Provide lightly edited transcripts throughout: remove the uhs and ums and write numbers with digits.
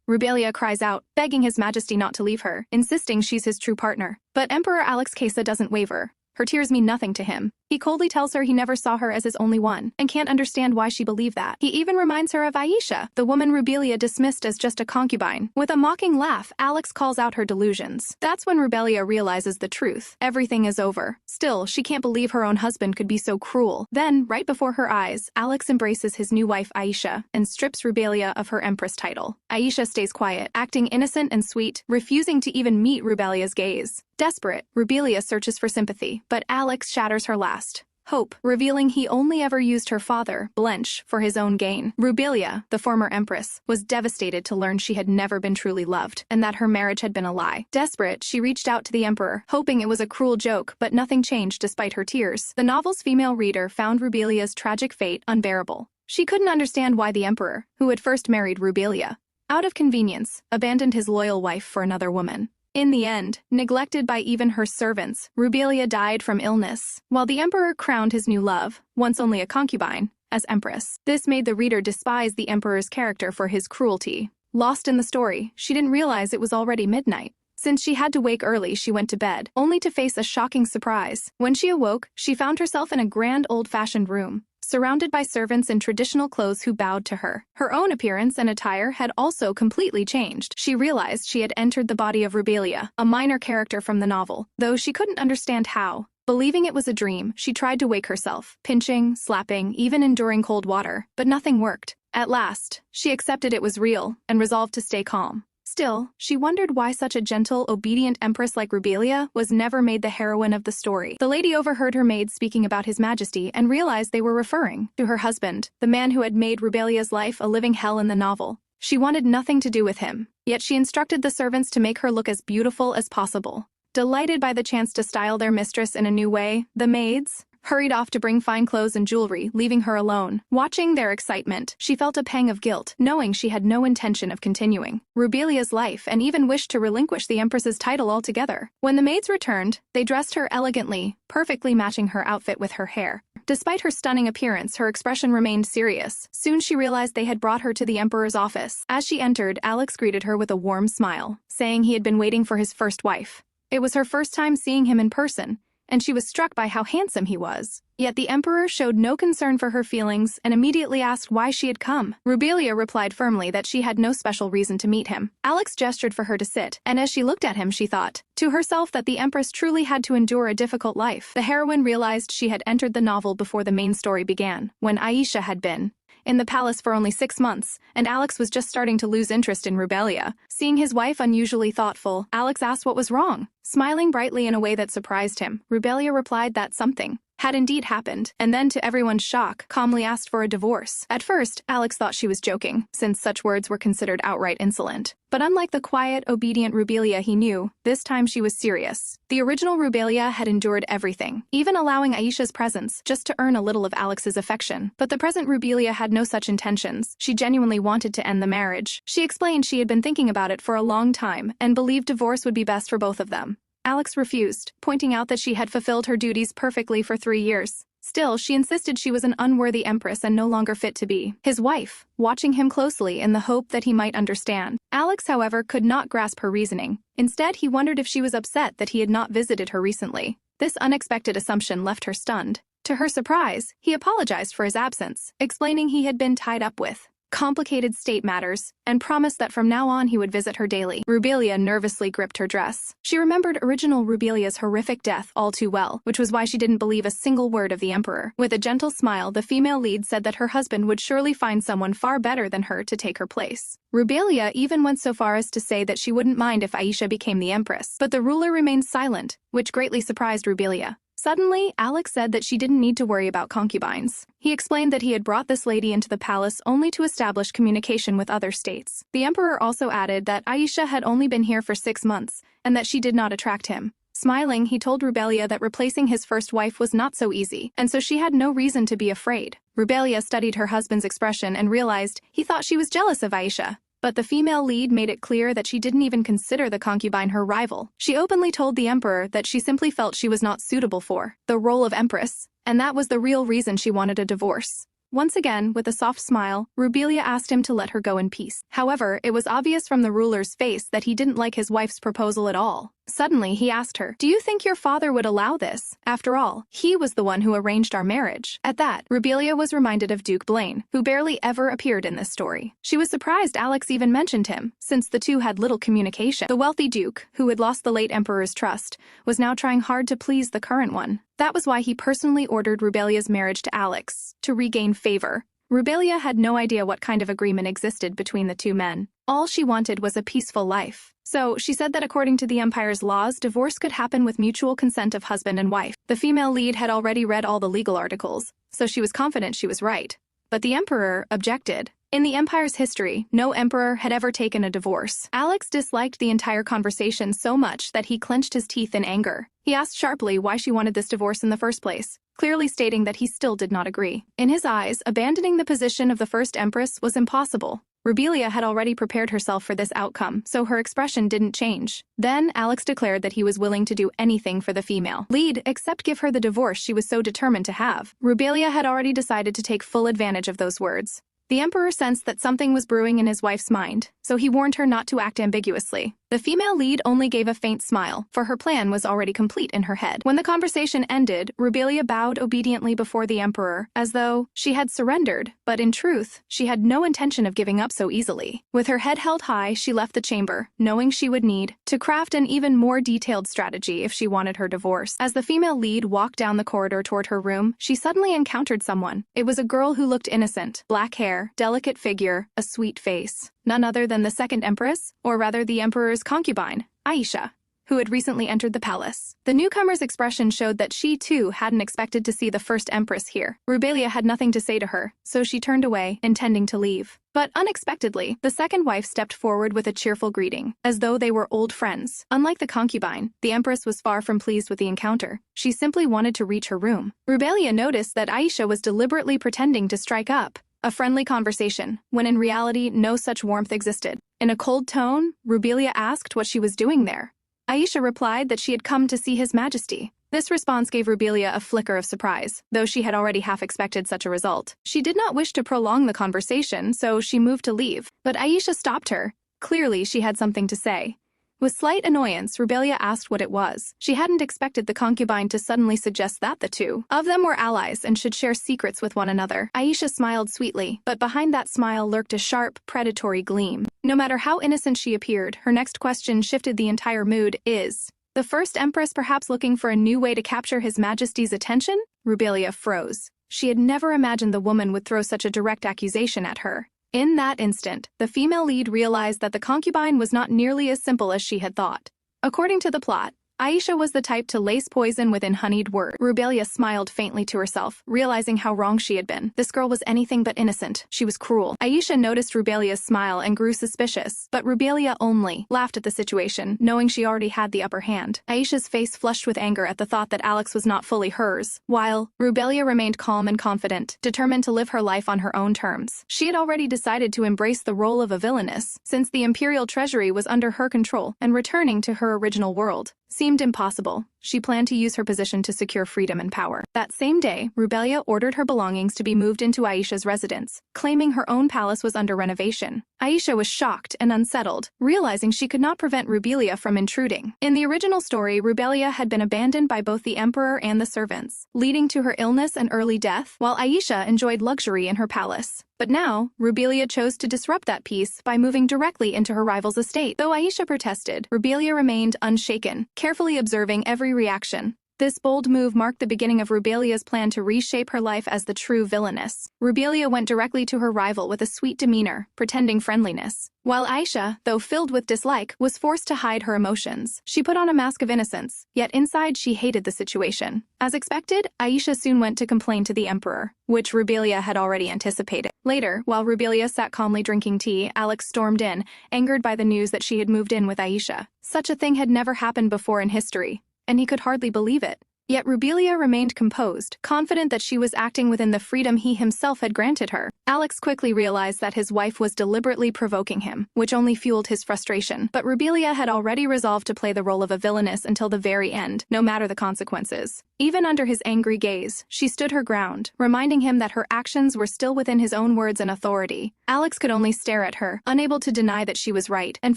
Rubelia cries out, begging His Majesty not to leave her, insisting she's his true partner. But Emperor Alex Kesa doesn't waver. Her tears mean nothing to him. He coldly tells her he never saw her as his only one, and can't understand why she believed that. He even reminds her of Aisha, the woman Rubelia dismissed as just a concubine. With a mocking laugh, Alex calls out her delusions. That's when Rubelia realizes the truth. Everything is over. Still, she can't believe her own husband could be so cruel. Then, right before her eyes, Alex embraces his new wife Aisha and strips Rubelia of her empress title. Aisha stays quiet, acting innocent and sweet, refusing to even meet Rubelia's gaze. Desperate, Rubelia searches for sympathy, but Alex shatters her last hope, revealing he only ever used her father, Blench, for his own gain. Rubelia, the former empress, was devastated to learn she had never been truly loved, and that her marriage had been a lie. Desperate, she reached out to the emperor, hoping it was a cruel joke, but nothing changed despite her tears. The novel's female reader found Rubelia's tragic fate unbearable. She couldn't understand why the emperor, who had first married Rubelia, out of convenience, abandoned his loyal wife for another woman. In the end, neglected by even her servants, Rubelia died from illness, while the emperor crowned his new love, once only a concubine, as empress. This made the reader despise the emperor's character for his cruelty. Lost in the story, she didn't realize it was already midnight. Since she had to wake early, she went to bed, only to face a shocking surprise. When she awoke, she found herself in a grand old-fashioned room, surrounded by servants in traditional clothes who bowed to her. Her own appearance and attire had also completely changed. She realized she had entered the body of Rubelia, a minor character from the novel, though she couldn't understand how. Believing it was a dream, she tried to wake herself, pinching, slapping, even enduring cold water, but nothing worked. At last, she accepted it was real and resolved to stay calm. Still, she wondered why such a gentle, obedient empress like Rubelia was never made the heroine of the story. The lady overheard her maids speaking about His Majesty and realized they were referring to her husband, the man who had made Rubelia's life a living hell in the novel. She wanted nothing to do with him, yet she instructed the servants to make her look as beautiful as possible. Delighted by the chance to style their mistress in a new way, the maids hurried off to bring fine clothes and jewelry, leaving her alone. Watching their excitement, she felt a pang of guilt, knowing she had no intention of continuing Rubelia's life and even wished to relinquish the empress's title altogether. When the maids returned, they dressed her elegantly, perfectly matching her outfit with her hair. Despite her stunning appearance, her expression remained serious. Soon she realized they had brought her to the emperor's office. As she entered, Alex greeted her with a warm smile, saying he had been waiting for his first wife. It was her first time seeing him in person, and she was struck by how handsome he was. Yet the emperor showed no concern for her feelings and immediately asked why she had come. Rubelia replied firmly that she had no special reason to meet him. Alex gestured for her to sit, and as she looked at him she thought to herself that the empress truly had to endure a difficult life. The heroine realized she had entered the novel before the main story began, when Aisha had been in the palace for only 6 months, and Alex was just starting to lose interest in Rubelia. Seeing his wife unusually thoughtful, Alex asked what was wrong. Smiling brightly in a way that surprised him, Rubelia replied that something had indeed happened, and then to everyone's shock, calmly asked for a divorce. At first, Alex thought she was joking, since such words were considered outright insolent. But unlike the quiet, obedient Rubelia he knew, this time she was serious. The original Rubelia had endured everything, even allowing Aisha's presence, just to earn a little of Alex's affection. But the present Rubelia had no such intentions. She genuinely wanted to end the marriage. She explained she had been thinking about it for a long time, and believed divorce would be best for both of them. Alex refused, pointing out that she had fulfilled her duties perfectly for 3 years. Still, she insisted she was an unworthy empress and no longer fit to be his wife, watching him closely in the hope that he might understand. Alex, however, could not grasp her reasoning. Instead, he wondered if she was upset that he had not visited her recently. This unexpected assumption left her stunned. To her surprise, he apologized for his absence, explaining he had been tied up with complicated state matters, and promised that from now on he would visit her daily. Rubelia nervously gripped her dress. She remembered original Rubelia's horrific death all too well, which was why she didn't believe a single word of the emperor. With a gentle smile, the female lead said that her husband would surely find someone far better than her to take her place. Rubelia even went so far as to say that she wouldn't mind if Aisha became the empress, but the ruler remained silent, which greatly surprised Rubelia. Suddenly, Alex said that she didn't need to worry about concubines. He explained that he had brought this lady into the palace only to establish communication with other states. The emperor also added that Aisha had only been here for 6 months, and that she did not attract him. Smiling, he told Rubelia that replacing his first wife was not so easy, and so she had no reason to be afraid. Rubelia studied her husband's expression and realized he thought she was jealous of Aisha. But the female lead made it clear that she didn't even consider the concubine her rival. She openly told the emperor that she simply felt she was not suitable for the role of empress, and that was the real reason she wanted a divorce. Once again, with a soft smile, Rubelia asked him to let her go in peace. However, it was obvious from the ruler's face that he didn't like his wife's proposal at all. Suddenly, he asked her, "Do you think your father would allow this? After all, he was the one who arranged our marriage." At that, Rubelia was reminded of Duke Blaine, who barely ever appeared in this story. She was surprised Alex even mentioned him, since the two had little communication. The wealthy duke, who had lost the late emperor's trust, was now trying hard to please the current one. That was why he personally ordered Rubelia's marriage to Alex, to regain favor. Rubelia had no idea what kind of agreement existed between the two men. All she wanted was a peaceful life. So, she said that according to the Empire's laws, divorce could happen with mutual consent of husband and wife. The female lead had already read all the legal articles, so she was confident she was right. But the Emperor objected. In the Empire's history, no emperor had ever taken a divorce. Alex disliked the entire conversation so much that he clenched his teeth in anger. He asked sharply why she wanted this divorce in the first place, clearly stating that he still did not agree. In his eyes, abandoning the position of the first empress was impossible. Rubelia had already prepared herself for this outcome, so her expression didn't change. Then, Alex declared that he was willing to do anything for the female lead except give her the divorce she was so determined to have. Rubelia had already decided to take full advantage of those words. The emperor sensed that something was brewing in his wife's mind, so he warned her not to act ambiguously. The female lead only gave a faint smile, for her plan was already complete in her head. When the conversation ended, Rubelia bowed obediently before the emperor, as though she had surrendered, but in truth, she had no intention of giving up so easily. With her head held high, she left the chamber, knowing she would need to craft an even more detailed strategy if she wanted her divorce. As the female lead walked down the corridor toward her room, she suddenly encountered someone. It was a girl who looked innocent. Black hair, delicate figure, a sweet face. None other than the second empress, or rather the emperor's concubine, Aisha, who had recently entered the palace. The newcomer's expression showed that she, too, hadn't expected to see the first empress here. Rubelia had nothing to say to her, so she turned away, intending to leave. But unexpectedly, the second wife stepped forward with a cheerful greeting, as though they were old friends. Unlike the concubine, the empress was far from pleased with the encounter. She simply wanted to reach her room. Rubelia noticed that Aisha was deliberately pretending to strike up a friendly conversation, when in reality no such warmth existed. In a cold tone, Rubelia asked what she was doing there. Aisha replied that she had come to see His Majesty. This response gave Rubelia a flicker of surprise, though she had already half expected such a result. She did not wish to prolong the conversation, so she moved to leave. But Aisha stopped her. Clearly, she had something to say. With slight annoyance, Rubelia asked what it was. She hadn't expected the concubine to suddenly suggest that the two of them were allies and should share secrets with one another. Aisha smiled sweetly, but behind that smile lurked a sharp, predatory gleam. No matter how innocent she appeared, her next question shifted the entire mood. Is the first empress perhaps looking for a new way to capture His Majesty's attention? Rubelia froze. She had never imagined the woman would throw such a direct accusation at her. In that instant, the female lead realized that the concubine was not nearly as simple as she had thought. According to the plot, Aisha was the type to lace poison within honeyed words. Rubelia smiled faintly to herself, realizing how wrong she had been. This girl was anything but innocent. She was cruel. Aisha noticed Rubelia's smile and grew suspicious, but Rubelia only laughed at the situation, knowing she already had the upper hand. Aisha's face flushed with anger at the thought that Alex was not fully hers, while Rubelia remained calm and confident, determined to live her life on her own terms. She had already decided to embrace the role of a villainess, since the imperial treasury was under her control, and returning to her original world seemed impossible. She planned to use her position to secure freedom and power. That same day, Rubelia ordered her belongings to be moved into Aisha's residence, claiming her own palace was under renovation. Aisha was shocked and unsettled, realizing she could not prevent Rubelia from intruding. In the original story, Rubelia had been abandoned by both the emperor and the servants, leading to her illness and early death, while Aisha enjoyed luxury in her palace. But now, Rubelia chose to disrupt that peace by moving directly into her rival's estate. Though Aisha protested, Rubelia remained unshaken, carefully observing every reaction. This bold move marked the beginning of Rubelia's plan to reshape her life as the true villainess. Rubelia went directly to her rival with a sweet demeanor, pretending friendliness. While Aisha, though filled with dislike, was forced to hide her emotions. She put on a mask of innocence, yet inside she hated the situation. As expected, Aisha soon went to complain to the emperor, which Rubelia had already anticipated. Later, while Rubelia sat calmly drinking tea, Alex stormed in, angered by the news that she had moved in with Aisha. Such a thing had never happened before in history, and he could hardly believe it. Yet Rubelia remained composed, confident that she was acting within the freedom he himself had granted her. Alex quickly realized that his wife was deliberately provoking him, which only fueled his frustration. But Rubelia had already resolved to play the role of a villainess until the very end, no matter the consequences. Even under his angry gaze, she stood her ground, reminding him that her actions were still within his own words and authority. Alex could only stare at her, unable to deny that she was right, and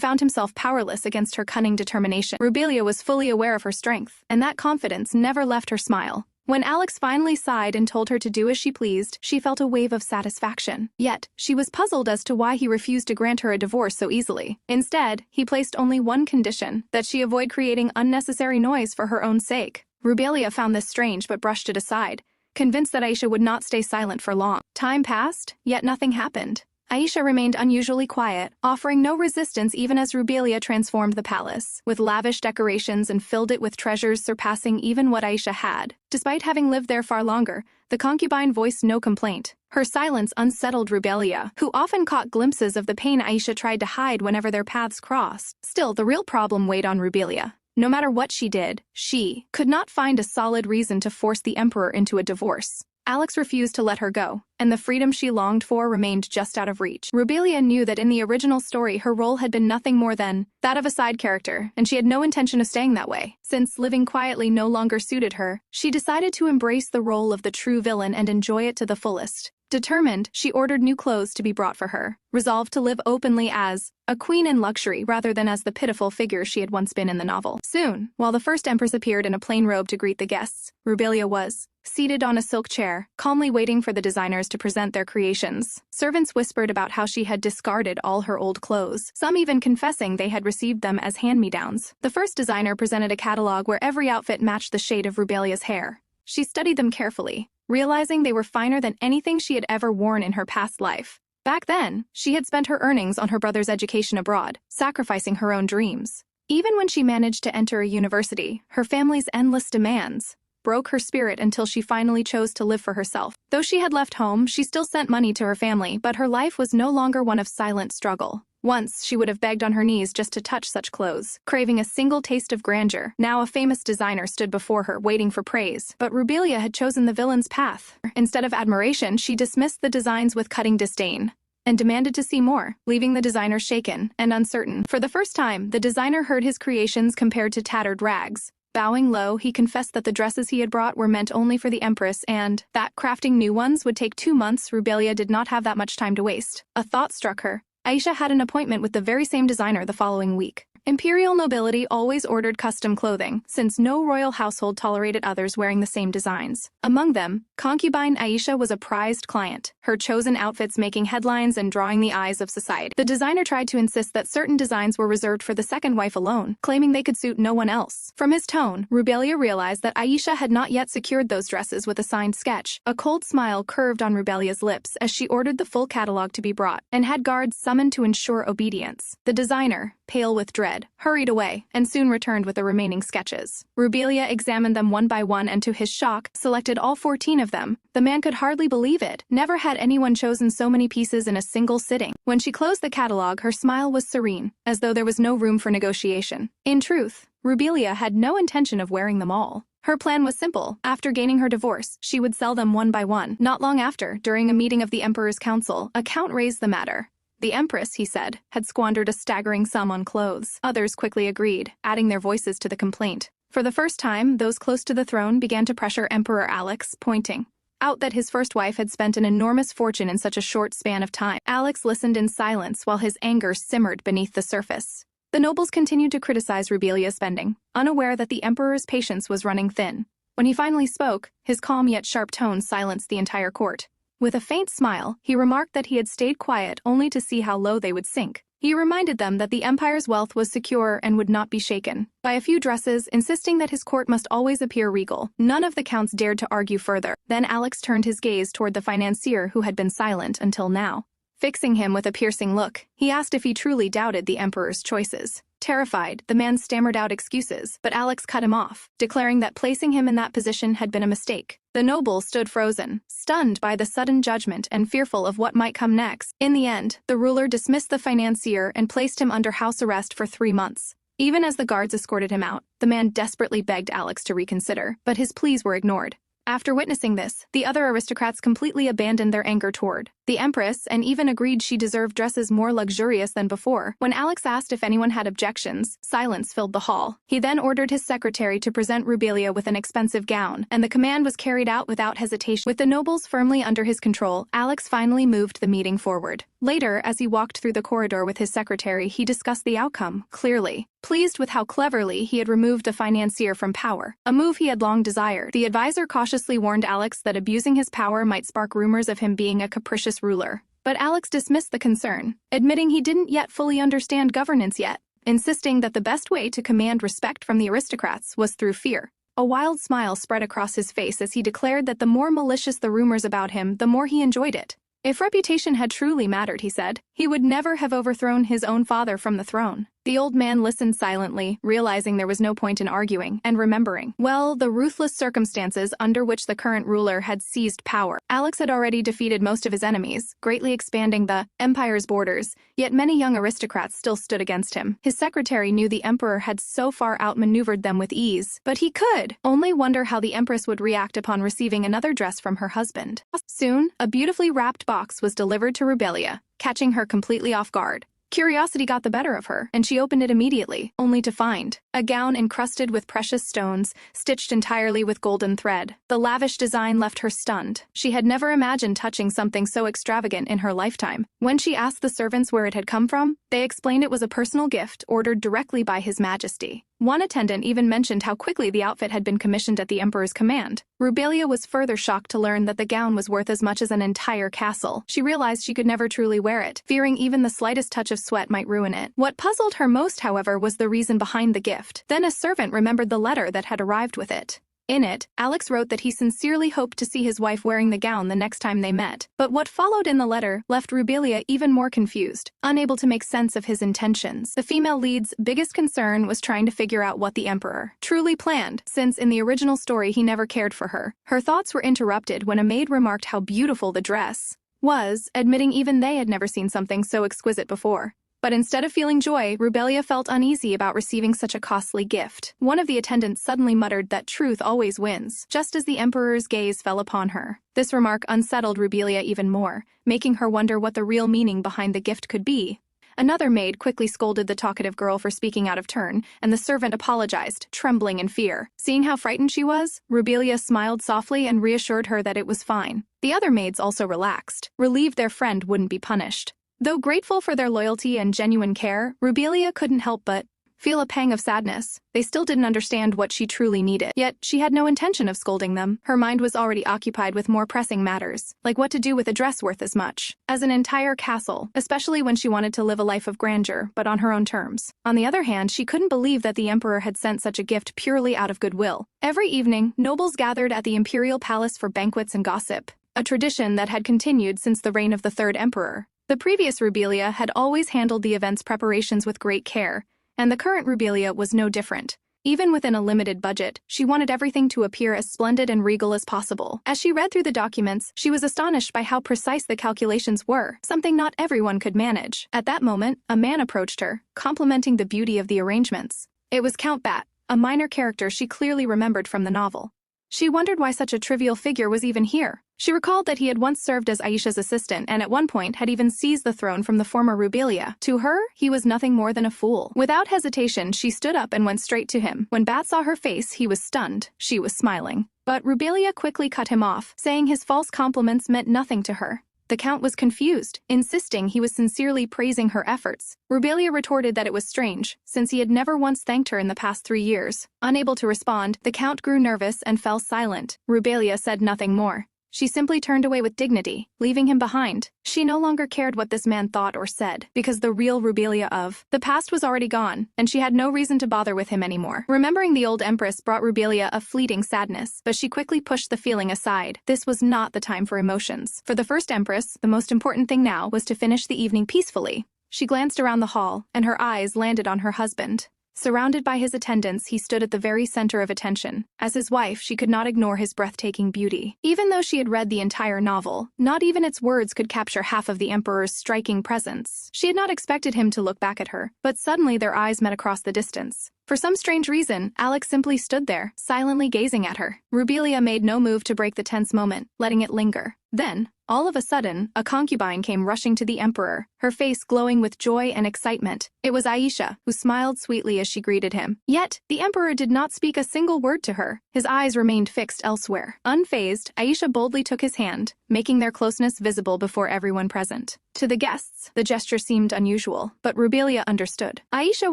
found himself powerless against her cunning determination. Rubelia was fully aware of her strength, and that confidence never left her smile. When Alex finally sighed and told her to do as she pleased, she felt a wave of satisfaction. Yet, she was puzzled as to why he refused to grant her a divorce so easily. Instead, he placed only one condition, that she avoid creating unnecessary noise for her own sake. Rubelia found this strange but brushed it aside, convinced that Aisha would not stay silent for long. Time passed, yet nothing happened. Aisha remained unusually quiet, offering no resistance even as Rubelia transformed the palace, with lavish decorations and filled it with treasures surpassing even what Aisha had. Despite having lived there far longer, the concubine voiced no complaint. Her silence unsettled Rubelia, who often caught glimpses of the pain Aisha tried to hide whenever their paths crossed. Still, the real problem weighed on Rubelia. No matter what she did, she could not find a solid reason to force the emperor into a divorce. Alex refused to let her go, and the freedom she longed for remained just out of reach. Rubelia knew that in the original story her role had been nothing more than that of a side character, and she had no intention of staying that way. Since living quietly no longer suited her, she decided to embrace the role of the true villain and enjoy it to the fullest. Determined, she ordered new clothes to be brought for her, resolved to live openly as a queen in luxury rather than as the pitiful figure she had once been in the novel. Soon, while the first empress appeared in a plain robe to greet the guests, Rubelia was seated on a silk chair, calmly waiting for the designers to present their creations. Servants whispered about how she had discarded all her old clothes, some even confessing they had received them as hand-me-downs. The first designer presented a catalog where every outfit matched the shade of Rubelia's hair. She studied them carefully, realizing they were finer than anything she had ever worn in her past life. Back then, she had spent her earnings on her brother's education abroad, sacrificing her own dreams. Even when she managed to enter a university, her family's endless demands broke her spirit until she finally chose to live for herself. Though she had left home, she still sent money to her family, but her life was no longer one of silent struggle. Once, she would have begged on her knees just to touch such clothes, craving a single taste of grandeur. Now a famous designer stood before her, waiting for praise. But Rubelia had chosen the villain's path. Instead of admiration, she dismissed the designs with cutting disdain and demanded to see more, leaving the designer shaken and uncertain. For the first time, the designer heard his creations compared to tattered rags. Bowing low, he confessed that the dresses he had brought were meant only for the empress and that crafting new ones would take 2 months. Rubelia did not have that much time to waste. A thought struck her. Aisha had an appointment with the very same designer the following week. Imperial nobility always ordered custom clothing, since no royal household tolerated others wearing the same designs. Among them, concubine Aisha was a prized client, her chosen outfits making headlines and drawing the eyes of society. The designer tried to insist that certain designs were reserved for the second wife alone, claiming they could suit no one else. From his tone, Rubelia realized that Aisha had not yet secured those dresses with a signed sketch. A cold smile curved on Rubelia's lips as she ordered the full catalog to be brought, and had guards summoned to ensure obedience. The designer, pale with dread, hurried away, and soon returned with the remaining sketches. Rubelia examined them one by one and to his shock, selected all 14 of them. The man could hardly believe it. Never had anyone chosen so many pieces in a single sitting. When she closed the catalog, her smile was serene, as though there was no room for negotiation. In truth, Rubelia had no intention of wearing them all. Her plan was simple. After gaining her divorce, she would sell them one by one. Not long after, during a meeting of the Emperor's Council, a count raised the matter. The Empress, he said, had squandered a staggering sum on clothes. Others quickly agreed, adding their voices to the complaint. For the first time, those close to the throne began to pressure Emperor Alex, pointing out that his first wife had spent an enormous fortune in such a short span of time. Alex listened in silence while his anger simmered beneath the surface. The nobles continued to criticize Rubelia's spending, unaware that the Emperor's patience was running thin. When he finally spoke, his calm yet sharp tone silenced the entire court. With a faint smile, he remarked that he had stayed quiet only to see how low they would sink. He reminded them that the empire's wealth was secure and would not be shaken. By a few dresses, insisting that his court must always appear regal, none of the counts dared to argue further. Then Alex turned his gaze toward the financier who had been silent until now. Fixing him with a piercing look, he asked if he truly doubted the emperor's choices. Terrified, the man stammered out excuses, but Alex cut him off, declaring that placing him in that position had been a mistake. The noble stood frozen, stunned by the sudden judgment and fearful of what might come next. In the end, the ruler dismissed the financier and placed him under house arrest for 3 months. Even as the guards escorted him out, the man desperately begged Alex to reconsider, but his pleas were ignored. After witnessing this, the other aristocrats completely abandoned their anger toward the Empress and even agreed she deserved dresses more luxurious than before. When Alex asked if anyone had objections, silence filled the hall. He then ordered his secretary to present Rubelia with an expensive gown, and the command was carried out without hesitation. With the nobles firmly under his control, Alex finally moved the meeting forward. Later, as he walked through the corridor with his secretary, he discussed the outcome, clearly pleased with how cleverly he had removed a financier from power, a move he had long desired. The advisor cautiously warned Alex that abusing his power might spark rumors of him being a capricious ruler. But Alex dismissed the concern, admitting he didn't yet fully understand governance yet, insisting that the best way to command respect from the aristocrats was through fear. A wild smile spread across his face as he declared that the more malicious the rumors about him, the more he enjoyed it. If reputation had truly mattered, he said, he would never have overthrown his own father from the throne. The old man listened silently, realizing there was no point in arguing, and remembering, well, the ruthless circumstances under which the current ruler had seized power. Alex had already defeated most of his enemies, greatly expanding the empire's borders, yet many young aristocrats still stood against him. His secretary knew the emperor had so far outmaneuvered them with ease, but he could only wonder how the empress would react upon receiving another dress from her husband. Soon, a beautifully wrapped box was delivered to Rubelia, catching her completely off guard. Curiosity got the better of her, and she opened it immediately, only to find a gown encrusted with precious stones, stitched entirely with golden thread. The lavish design left her stunned. She had never imagined touching something so extravagant in her lifetime. When she asked the servants where it had come from, they explained it was a personal gift ordered directly by His Majesty. One attendant even mentioned how quickly the outfit had been commissioned at the emperor's command. Rubelia was further shocked to learn that the gown was worth as much as an entire castle. She realized she could never truly wear it, fearing even the slightest touch of sweat might ruin it. What puzzled her most, however, was the reason behind the gift. Then a servant remembered the letter that had arrived with it. In it, Alex wrote that he sincerely hoped to see his wife wearing the gown the next time they met. But what followed in the letter left Rubelia even more confused, unable to make sense of his intentions. The female lead's biggest concern was trying to figure out what the emperor truly planned, since in the original story he never cared for her. Her thoughts were interrupted when a maid remarked how beautiful the dress was, admitting even they had never seen something so exquisite before. But instead of feeling joy, Rubelia felt uneasy about receiving such a costly gift. One of the attendants suddenly muttered that truth always wins, just as the emperor's gaze fell upon her. This remark unsettled Rubelia even more, making her wonder what the real meaning behind the gift could be. Another maid quickly scolded the talkative girl for speaking out of turn, and the servant apologized, trembling in fear. Seeing how frightened she was, Rubelia smiled softly and reassured her that it was fine. The other maids also relaxed, relieved their friend wouldn't be punished. Though grateful for their loyalty and genuine care, Rubelia couldn't help but feel a pang of sadness. They still didn't understand what she truly needed. Yet, she had no intention of scolding them. Her mind was already occupied with more pressing matters, like what to do with a dress worth as much as an entire castle, especially when she wanted to live a life of grandeur, but on her own terms. On the other hand, she couldn't believe that the emperor had sent such a gift purely out of goodwill. Every evening, nobles gathered at the imperial palace for banquets and gossip, a tradition that had continued since the reign of the third emperor. The previous Rubelia had always handled the event's preparations with great care, and the current Rubelia was no different. Even within a limited budget, she wanted everything to appear as splendid and regal as possible. As she read through the documents, she was astonished by how precise the calculations were, something not everyone could manage. At that moment, a man approached her, complimenting the beauty of the arrangements. It was Count Bat, a minor character she clearly remembered from the novel. She wondered why such a trivial figure was even here. She recalled that he had once served as Aisha's assistant and at one point had even seized the throne from the former Rubelia. To her, he was nothing more than a fool. Without hesitation, she stood up and went straight to him. When Bat saw her face, he was stunned. She was smiling. But Rubelia quickly cut him off, saying his false compliments meant nothing to her. The Count was confused, insisting he was sincerely praising her efforts. Rubelia retorted that it was strange, since he had never once thanked her in the past 3 years. Unable to respond, the Count grew nervous and fell silent. Rubelia said nothing more. She simply turned away with dignity, leaving him behind. She no longer cared what this man thought or said, because the real Rubelia of the past was already gone, and she had no reason to bother with him anymore. Remembering the old empress brought Rubelia a fleeting sadness, but she quickly pushed the feeling aside. This was not the time for emotions. For the first empress, the most important thing now was to finish the evening peacefully. She glanced around the hall, and her eyes landed on her husband. Surrounded by his attendants, he stood at the very center of attention. As his wife, she could not ignore his breathtaking beauty. Even though she had read the entire novel, not even its words could capture half of the emperor's striking presence. She had not expected him to look back at her, but suddenly their eyes met across the distance. For some strange reason, Alex simply stood there, silently gazing at her. Rubelia made no move to break the tense moment, letting it linger. Then, all of a sudden, a concubine came rushing to the emperor, her face glowing with joy and excitement. It was Aisha, who smiled sweetly as she greeted him. Yet, the emperor did not speak a single word to her. His eyes remained fixed elsewhere. Unfazed, Aisha boldly took his hand, making their closeness visible before everyone present. To the guests, the gesture seemed unusual, but Rubelia understood. Aisha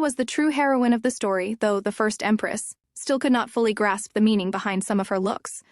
was the true heroine of the story, though the first empress still could not fully grasp the meaning behind some of her looks.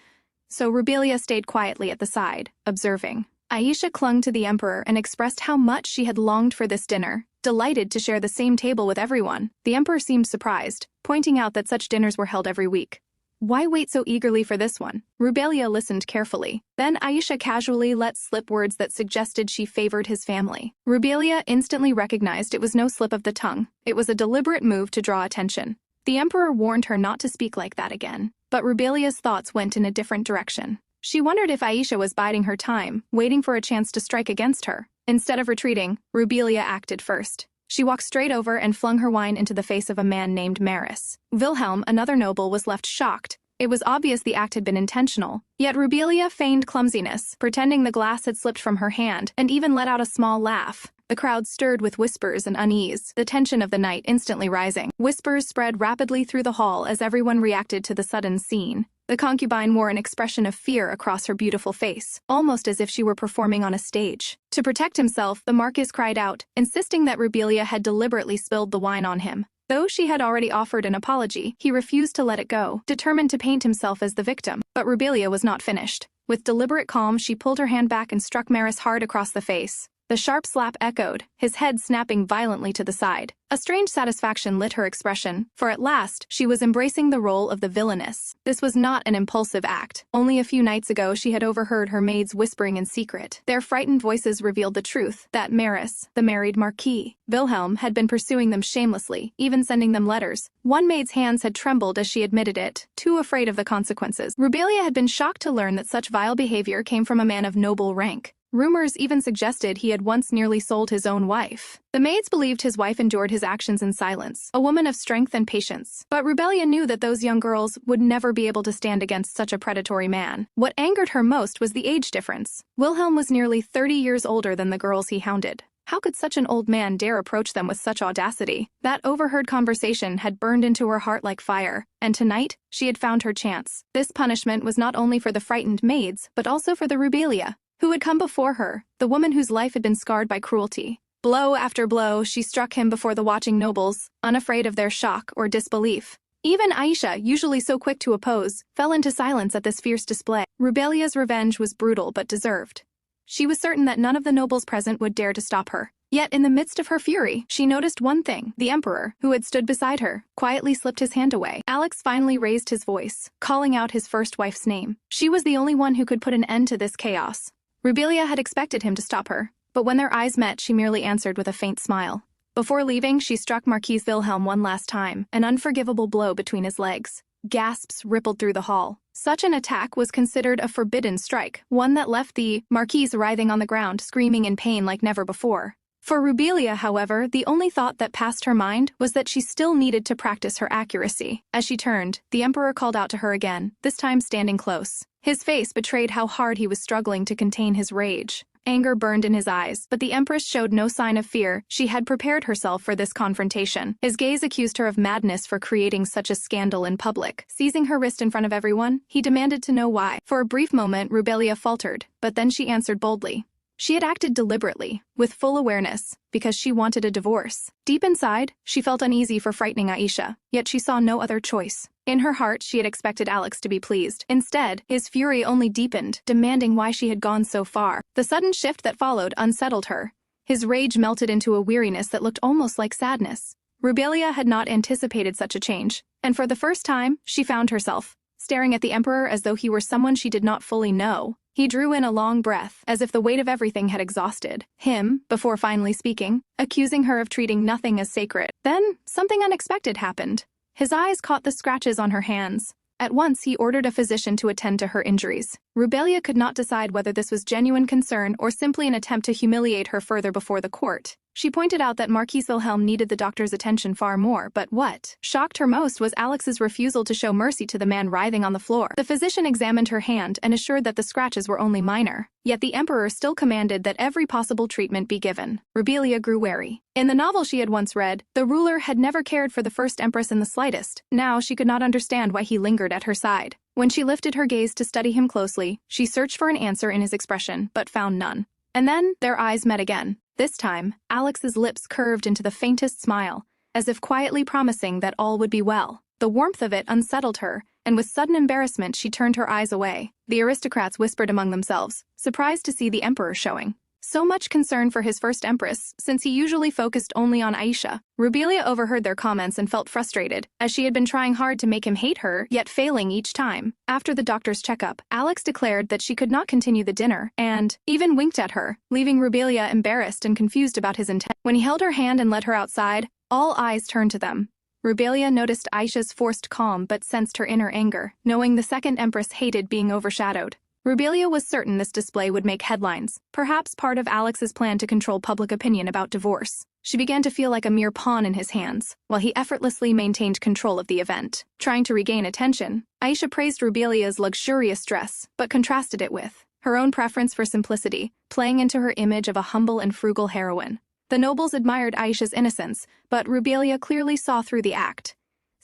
So Rubelia stayed quietly at the side, observing. Aisha clung to the emperor and expressed how much she had longed for this dinner, delighted to share the same table with everyone. The emperor seemed surprised, pointing out that such dinners were held every week. Why wait so eagerly for this one? Rubelia listened carefully. Then Aisha casually let slip words that suggested she favored his family. Rubelia instantly recognized it was no slip of the tongue. It was a deliberate move to draw attention. The emperor warned her not to speak like that again. But Rubelia's thoughts went in a different direction. She wondered if Aisha was biding her time, waiting for a chance to strike against her. Instead of retreating, Rubelia acted first. She walked straight over and flung her wine into the face of a man named Maris. Wilhelm, another noble, was left shocked. It was obvious the act had been intentional. Yet Rubelia feigned clumsiness, pretending the glass had slipped from her hand, and even let out a small laugh. The crowd stirred with whispers and unease, the tension of the night instantly rising. Whispers spread rapidly through the hall as everyone reacted to the sudden scene. The concubine wore an expression of fear across her beautiful face, almost as if she were performing on a stage. To protect himself, the Marquis cried out, insisting that Rubelia had deliberately spilled the wine on him. Though she had already offered an apology, he refused to let it go, determined to paint himself as the victim. But Rubelia was not finished. With deliberate calm, she pulled her hand back and struck Maris hard across the face. The sharp slap echoed, his head snapping violently to the side. A strange satisfaction lit her expression, for at last she was embracing the role of the villainess. This was not an impulsive act. Only a few nights ago she had overheard her maids whispering in secret. Their frightened voices revealed the truth, that Maris, the married Marquis, Wilhelm, had been pursuing them shamelessly, even sending them letters. One maid's hands had trembled as she admitted it, too afraid of the consequences. Rubelia had been shocked to learn that such vile behavior came from a man of noble rank. Rumors even suggested he had once nearly sold his own wife. The maids believed his wife endured his actions in silence, a woman of strength and patience. But Rubelia knew that those young girls would never be able to stand against such a predatory man. What angered her most was the age difference. Wilhelm was nearly 30 years older than the girls he hounded. How could such an old man dare approach them with such audacity? That overheard conversation had burned into her heart like fire, and tonight, she had found her chance. This punishment was not only for the frightened maids, but also for the Rubelia who had come before her, the woman whose life had been scarred by cruelty. Blow after blow, she struck him before the watching nobles, unafraid of their shock or disbelief. Even Aisha, usually so quick to oppose, fell into silence at this fierce display. Rubelia's revenge was brutal but deserved. She was certain that none of the nobles present would dare to stop her. Yet in the midst of her fury, she noticed one thing. The emperor, who had stood beside her, quietly slipped his hand away. Alex finally raised his voice, calling out his first wife's name. She was the only one who could put an end to this chaos. Rubelia had expected him to stop her, but when their eyes met, she merely answered with a faint smile. Before leaving, she struck Marquis Wilhelm one last time, an unforgivable blow between his legs. Gasps rippled through the hall. Such an attack was considered a forbidden strike, one that left the Marquis writhing on the ground, screaming in pain like never before. For Rubelia, however, the only thought that passed her mind was that she still needed to practice her accuracy. As she turned, the emperor called out to her again, this time standing close. His face betrayed how hard he was struggling to contain his rage. Anger burned in his eyes, but the empress showed no sign of fear. She had prepared herself for this confrontation. His gaze accused her of madness for creating such a scandal in public. Seizing her wrist in front of everyone, he demanded to know why. For a brief moment, Rubelia faltered, but then she answered boldly. She had acted deliberately, with full awareness, because she wanted a divorce. Deep inside, she felt uneasy for frightening Aisha, yet she saw no other choice. In her heart, she had expected Alex to be pleased. Instead, his fury only deepened, demanding why she had gone so far. The sudden shift that followed unsettled her. His rage melted into a weariness that looked almost like sadness. Rubelia had not anticipated such a change, and for the first time, she found herself staring at the emperor as though he were someone she did not fully know. He drew in a long breath, as if the weight of everything had exhausted him, before finally speaking, accusing her of treating nothing as sacred. Then, something unexpected happened. His eyes caught the scratches on her hands. At once, he ordered a physician to attend to her injuries. Rubelia could not decide whether this was genuine concern or simply an attempt to humiliate her further before the court. She pointed out that Marquis Wilhelm needed the doctor's attention far more, but what shocked her most was Alex's refusal to show mercy to the man writhing on the floor. The physician examined her hand and assured that the scratches were only minor. Yet the Emperor still commanded that every possible treatment be given. Rubelia grew wary. In the novel she had once read, the ruler had never cared for the first empress in the slightest. Now she could not understand why he lingered at her side. When she lifted her gaze to study him closely, she searched for an answer in his expression, but found none. And then their eyes met again. This time, Alex's lips curved into the faintest smile, as if quietly promising that all would be well. The warmth of it unsettled her, and with sudden embarrassment she turned her eyes away. The aristocrats whispered among themselves, surprised to see the Emperor showing so much concern for his first empress, since he usually focused only on Aisha. Rubelia overheard their comments and felt frustrated, as she had been trying hard to make him hate her, yet failing each time. After the doctor's checkup, Alex declared that she could not continue the dinner, and even winked at her, leaving Rubelia embarrassed and confused about his intent. When he held her hand and led her outside, all eyes turned to them. Rubelia noticed Aisha's forced calm but sensed her inner anger, knowing the second empress hated being overshadowed. Rubelia was certain this display would make headlines, perhaps part of Alex's plan to control public opinion about divorce. She began to feel like a mere pawn in his hands, while he effortlessly maintained control of the event. Trying to regain attention, Aisha praised Rubelia's luxurious dress, but contrasted it with her own preference for simplicity, playing into her image of a humble and frugal heroine. The nobles admired Aisha's innocence, but Rubelia clearly saw through the act.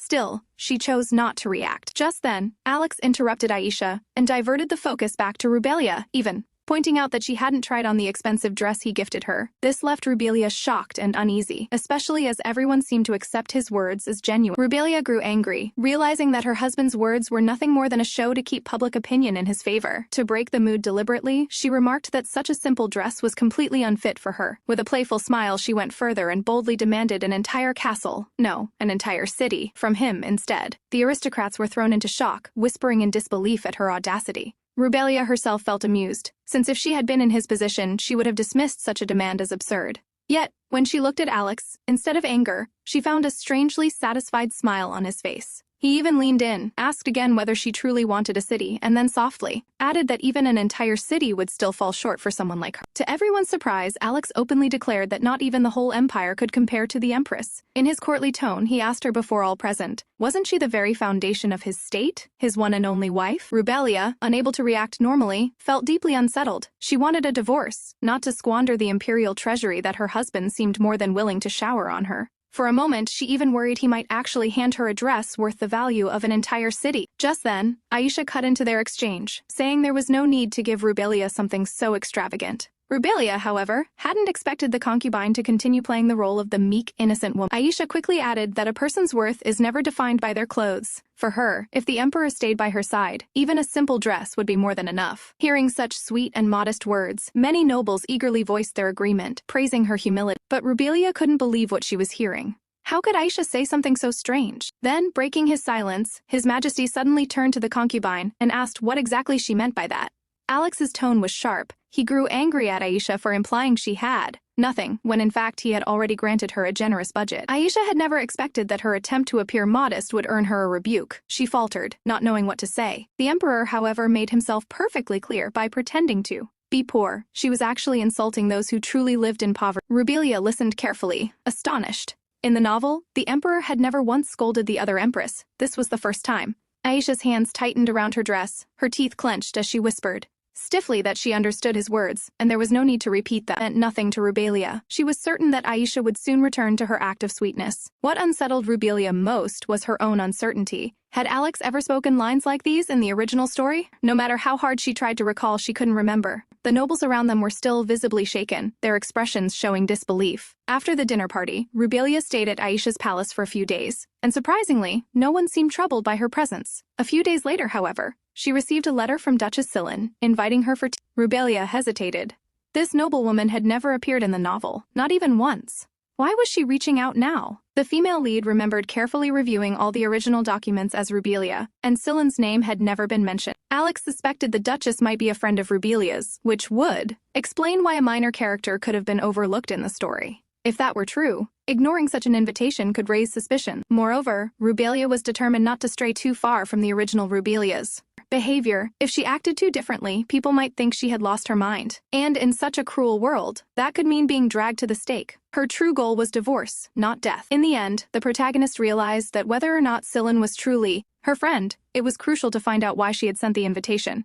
Still, she chose not to react. Just then, Alex interrupted Aisha and diverted the focus back to Rubelia, even pointing out that she hadn't tried on the expensive dress he gifted her. This left Rubelia shocked and uneasy, especially as everyone seemed to accept his words as genuine. Rubelia grew angry, realizing that her husband's words were nothing more than a show to keep public opinion in his favor. To break the mood deliberately, she remarked that such a simple dress was completely unfit for her. With a playful smile, she went further and boldly demanded an entire castle, no, an entire city, from him instead. The aristocrats were thrown into shock, whispering in disbelief at her audacity. Rubelia herself felt amused, since if she had been in his position, she would have dismissed such a demand as absurd. Yet, when she looked at Alex, instead of anger, she found a strangely satisfied smile on his face. He even leaned in, asked again whether she truly wanted a city, and then softly added that even an entire city would still fall short for someone like her. To everyone's surprise, Alex openly declared that not even the whole empire could compare to the Empress. In his courtly tone, he asked her before all present, wasn't she the very foundation of his state, his one and only wife? Rubelia, unable to react normally, felt deeply unsettled. She wanted a divorce, not to squander the imperial treasury that her husband seemed more than willing to shower on her. For a moment, she even worried he might actually hand her a dress worth the value of an entire city. Just then, Aisha cut into their exchange, saying there was no need to give Rubelia something so extravagant. Rubelia, however, hadn't expected the concubine to continue playing the role of the meek, innocent woman. Aisha quickly added that a person's worth is never defined by their clothes. For her, if the emperor stayed by her side, even a simple dress would be more than enough. Hearing such sweet and modest words, many nobles eagerly voiced their agreement, praising her humility. But Rubelia couldn't believe what she was hearing. How could Aisha say something so strange? Then, breaking his silence, His Majesty suddenly turned to the concubine and asked what exactly she meant by that. Alex's tone was sharp. He grew angry at Aisha for implying she had nothing, when in fact he had already granted her a generous budget. Aisha had never expected that her attempt to appear modest would earn her a rebuke. She faltered, not knowing what to say. The emperor, however, made himself perfectly clear by pretending to be poor. She was actually insulting those who truly lived in poverty. Rubelia listened carefully, astonished. In the novel, the emperor had never once scolded the other empress. This was the first time. Aisha's hands tightened around her dress, her teeth clenched as she whispered stiffly that she understood his words, and there was no need to repeat them. It meant nothing to Rubelia. She was certain that Aisha would soon return to her act of sweetness. What unsettled Rubelia most was her own uncertainty. Had Alex ever spoken lines like these in the original story? No matter how hard she tried to recall, she couldn't remember. The nobles around them were still visibly shaken, their expressions showing disbelief. After the dinner party, Rubelia stayed at Aisha's palace for a few days, and surprisingly, no one seemed troubled by her presence. A few days later, however, she received a letter from Duchess Sillin, inviting her for tea. Rubelia hesitated. This noblewoman had never appeared in the novel, not even once. Why was she reaching out now? The female lead remembered carefully reviewing all the original documents as Rubelia, and Sillin's name had never been mentioned. Alex suspected the Duchess might be a friend of Rubelia's, which would explain why a minor character could have been overlooked in the story. If that were true, ignoring such an invitation could raise suspicion. Moreover, Rubelia was determined not to stray too far from the original Rubelia's. behavior. If she acted too differently, people might think she had lost her mind. And in such a cruel world, that could mean being dragged to the stake. Her true goal was divorce, not death. In the end, the protagonist realized that whether or not Sillin was truly her friend, it was crucial to find out why she had sent the invitation.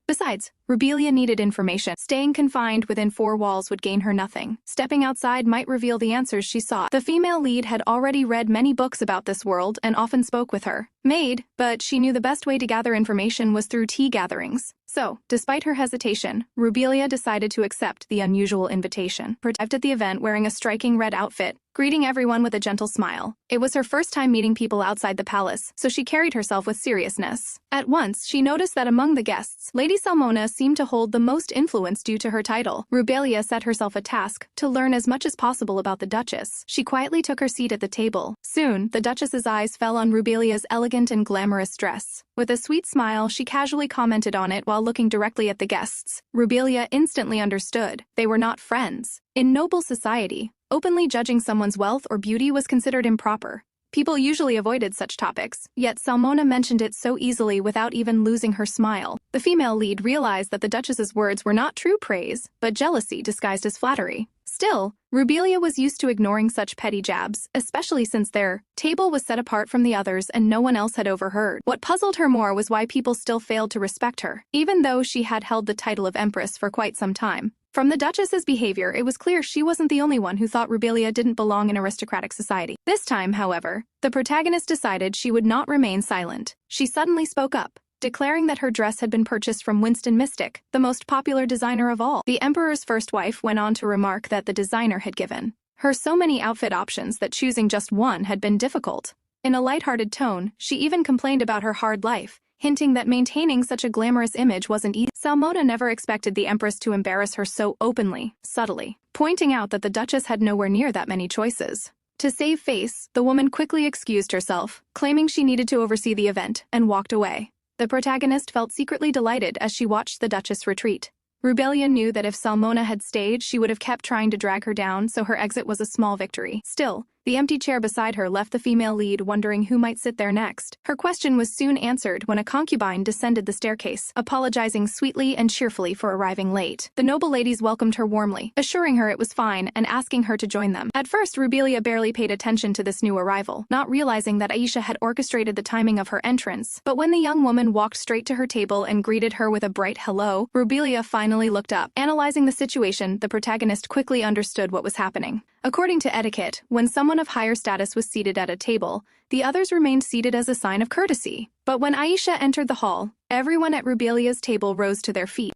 Besides, Rubelia needed information. Staying confined within four walls would gain her nothing. Stepping outside might reveal the answers she sought. The female lead had already read many books about this world and often spoke with her maid, but she knew the best way to gather information was through tea gatherings. So, despite her hesitation, Rubelia decided to accept the unusual invitation. Arrived at the event wearing a striking red outfit, greeting everyone with a gentle smile. It was her first time meeting people outside the palace, so she carried herself with seriousness. At once, she noticed that among the guests, Lady Salmona seemed to hold the most influence due to her title. Rubelia set herself a task to learn as much as possible about the Duchess. She quietly took her seat at the table. Soon, the Duchess's eyes fell on Rubelia's elegant and glamorous dress. With a sweet smile, she casually commented on it while looking directly at the guests. Rubelia instantly understood. They were not friends. In noble society, openly judging someone's wealth or beauty was considered improper. People usually avoided such topics, yet Salmona mentioned it so easily without even losing her smile. The female lead realized that the Duchess's words were not true praise, but jealousy disguised as flattery. Still, Rubelia was used to ignoring such petty jabs, especially since their table was set apart from the others and no one else had overheard. What puzzled her more was why people still failed to respect her, even though she had held the title of Empress for quite some time. From the Duchess's behavior, it was clear she wasn't the only one who thought Rubelia didn't belong in aristocratic society. This time, however, the protagonist decided she would not remain silent. She suddenly spoke up, declaring that her dress had been purchased from Winston Mystic, the most popular designer of all. The Emperor's first wife went on to remark that the designer had given her so many outfit options that choosing just one had been difficult. In a lighthearted tone, she even complained about her hard life, hinting that maintaining such a glamorous image wasn't easy. Salmona never expected the Empress to embarrass her so openly, subtly, pointing out that the Duchess had nowhere near that many choices. To save face, the woman quickly excused herself, claiming she needed to oversee the event, and walked away. The protagonist felt secretly delighted as she watched the Duchess retreat. Rubelia knew that if Salmona had stayed, she would have kept trying to drag her down, so her exit was a small victory. Still, the empty chair beside her left the female lead wondering who might sit there next. Her question was soon answered when a concubine descended the staircase, apologizing sweetly and cheerfully for arriving late. The noble ladies welcomed her warmly, assuring her it was fine and asking her to join them. At first, Rubelia barely paid attention to this new arrival, not realizing that Aisha had orchestrated the timing of her entrance. But when the young woman walked straight to her table and greeted her with a bright hello, Rubelia finally looked up. Analyzing the situation, the protagonist quickly understood what was happening. According to etiquette, when someone of higher status was seated at a table, the others remained seated as a sign of courtesy. But when Aisha entered the hall, everyone at Rubelia's table rose to their feet.